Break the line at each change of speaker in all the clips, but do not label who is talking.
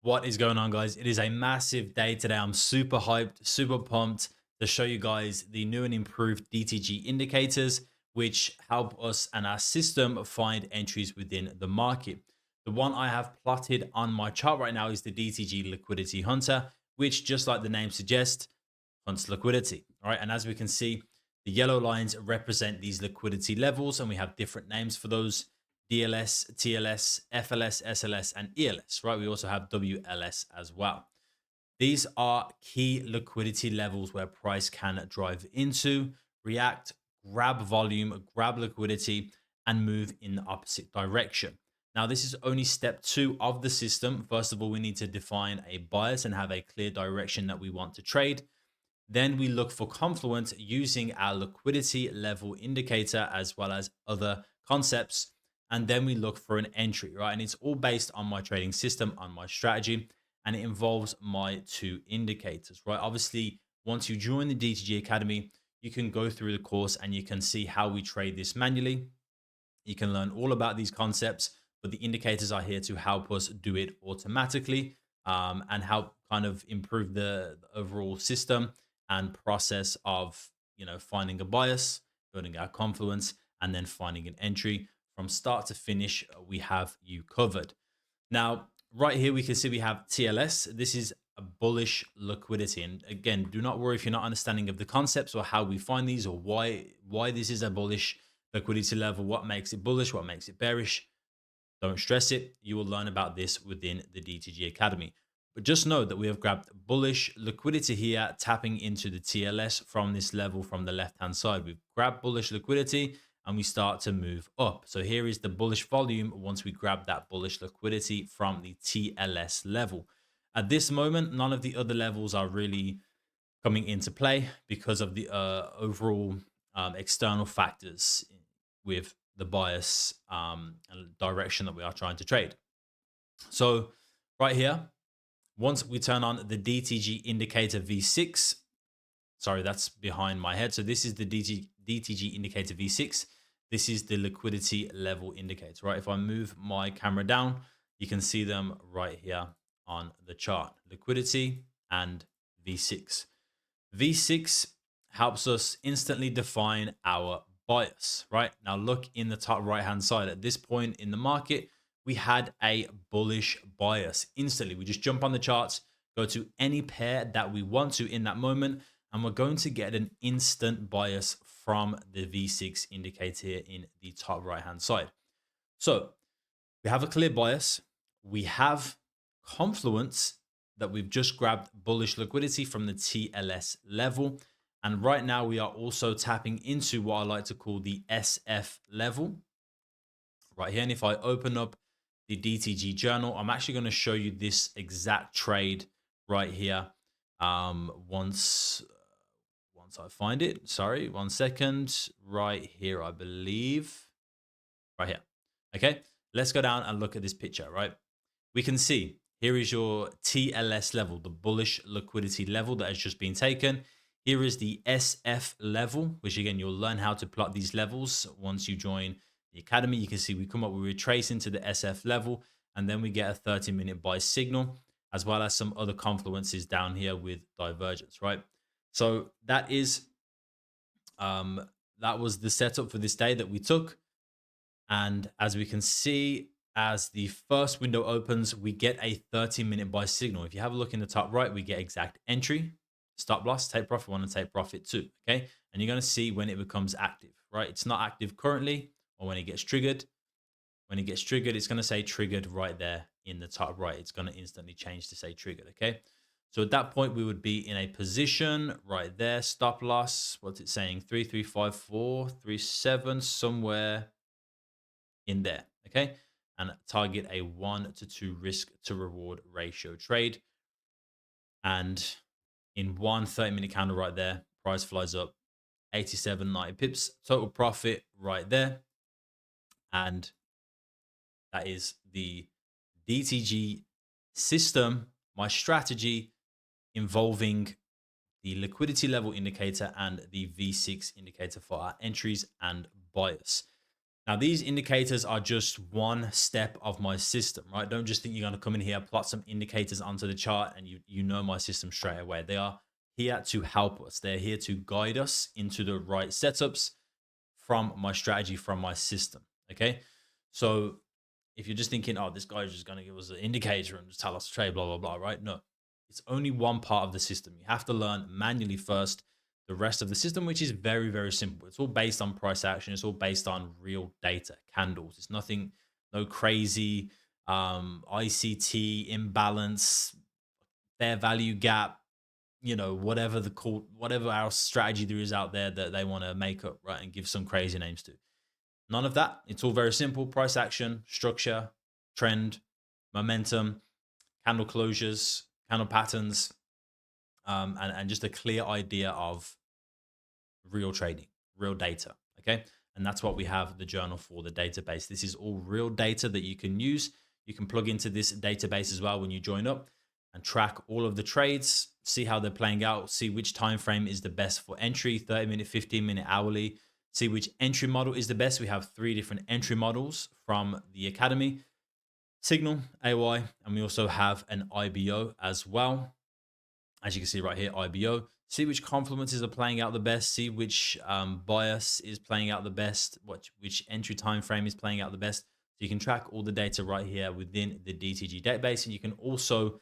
What is going on, guys? It is a massive day today. I'm super hyped, super pumped to show you guys the new and improved DTG indicators, which help us and our system find entries within the market. The one I have plotted on my chart right now is the DTG Liquidity Hunter, which, just like the name suggests, hunts liquidity. All right. And as we can see, the yellow lines represent these liquidity levels, and we have different names for those: DLS, TLS, FLS, SLS, and ELS, right? We also have WLS as well. These are key liquidity levels where price can drive into, react, grab volume, grab liquidity, and move in the opposite direction. Now, this is only step two of the system. First of all, we need to define a bias and have a clear direction that we want to trade. Then we look for confluence using our liquidity level indicator as well as other concepts. And then we look for an entry, right? And it's all based on my trading system, on my strategy, and it involves my two indicators, right? Obviously, once you join the DTG Academy, you can go through the course and you can see how we trade this manually. You can learn all about these concepts, but the indicators are here to help us do it automatically, and help kind of improve the overall system and process of finding a bias, building our confluence, and then finding an entry from start to finish. We have you covered. Now, right here, we can see we have TLS. This is a bullish liquidity. And again, do not worry if you're not understanding of the concepts or how we find these or why this is a bullish liquidity level, what makes it bullish, what makes it bearish. Don't stress it. You will learn about this within the DTG Academy. But just know that we have grabbed bullish liquidity here, tapping into the TLS from this level from the left-hand side. We've grabbed bullish liquidity and we start to move up. So here is the bullish volume once we grab that bullish liquidity from the TLS level. At this moment, none of the other levels are really coming into play because of the overall external factors with the bias and direction that we are trying to trade. So right here, once we turn on the DTG Indicator V6, sorry, that's behind my head. So this is the DTG Indicator V6. This is the liquidity level indicator, right? If I move my camera down, you can see them right here on the chart, liquidity and V6. V6 helps us instantly define our bias, right? Now look in the top right-hand side. At this point in the market, we had a bullish bias instantly. We just jump on the charts, go to any pair that we want to in that moment, and we're going to get an instant bias from the V6 indicator here in the top right-hand side. So we have a clear bias. We have confluence that we've just grabbed bullish liquidity from the TLS level. And right now we are also tapping into what I like to call the SF level right here. And if I open up the DTG journal, I'm actually going to show you this exact trade right here. Once I find it, sorry, 1 second, right here, I believe, right here. Okay, let's go down and look at this picture, right? We can see here is your TLS level, the bullish liquidity level that has just been taken. Here is the SF level, which again, you'll learn how to plot these levels once you join the Academy. You can see we come up, we retrace into the SF level, and then we get a 30-minute buy signal, as well as some other confluences down here with divergence, right? So that is, that was the setup for this day that we took. And as we can see, as the first window opens, we get a 30-minute buy signal. If you have a look in the top right, we get exact entry, stop loss, take profit, want to take profit too, okay? And you're going to see when it becomes active, right? It's not active currently, or when it gets triggered. When it gets triggered, it's going to say triggered right there in the top right. It's going to instantly change to say triggered, okay? So at that point, we would be in a position right there, stop loss. What's it saying? 3354, 37, somewhere in there, okay? And target a 1 to 2 risk to reward ratio trade. And in one 30-minute candle right there, price flies up 87.90 pips, total profit right there. And that is the DTG system, my strategy involving the liquidity level indicator and the V6 indicator for our entries and bias. Now, these indicators are just one step of my system, right? Don't just think you're going to come in here, plot some indicators onto the chart, and you know my system straight away. They are here to help us. They're here to guide us into the right setups from my strategy, from my system. Okay. So if you're just thinking, oh, this guy's just going to give us an indicator and just tell us to trade, blah, blah, blah, right? No, it's only one part of the system. You have to learn manually first the rest of the system, which is very, very simple. It's all based on price action. It's all based on real data, candles. It's nothing, no crazy ICT, imbalance, fair value gap, whatever whatever our strategy there is out there that they want to make up, right? And give some crazy names to. None of that. It's all very simple: price action, structure, trend, momentum, candle closures, candle patterns, and just a clear idea of real trading, real data. Okay. And that's what we have the journal for, the database. This is all real data that you can use. You can plug into this database as well when you join up and track all of the trades, see how they're playing out, see which time frame is the best for entry, 30-minute, 15-minute, hourly, see which entry model is the best. We have 3 different entry models from the Academy: Signal, AY, and we also have an IBO as well. As you can see right here, IBO. See which confluences are playing out the best. See which bias is playing out the best. Which entry time frame is playing out the best. So you can track all the data right here within the DTG database, and you can also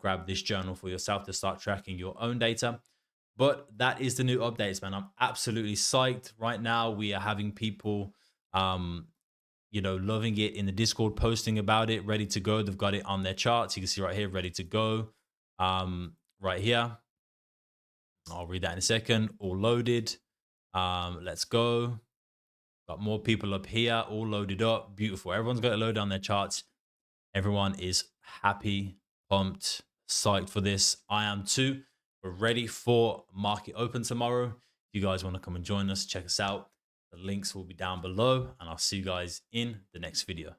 grab this journal for yourself to start tracking your own data. But that is the new updates, man. I'm absolutely psyched right now. We are having people, loving it in the Discord, posting about it, ready to go. They've got it on their charts. You can see right here, ready to go. Right here, I'll read that in a second. All loaded. Let's go. Got more people up here, all loaded up. Beautiful. Everyone's got it loaded on their charts. Everyone is happy, pumped, psyched for this. I am too. We're ready for market open tomorrow. If you guys want to come and join us, check us out. The links will be down below, and I'll see you guys in the next video.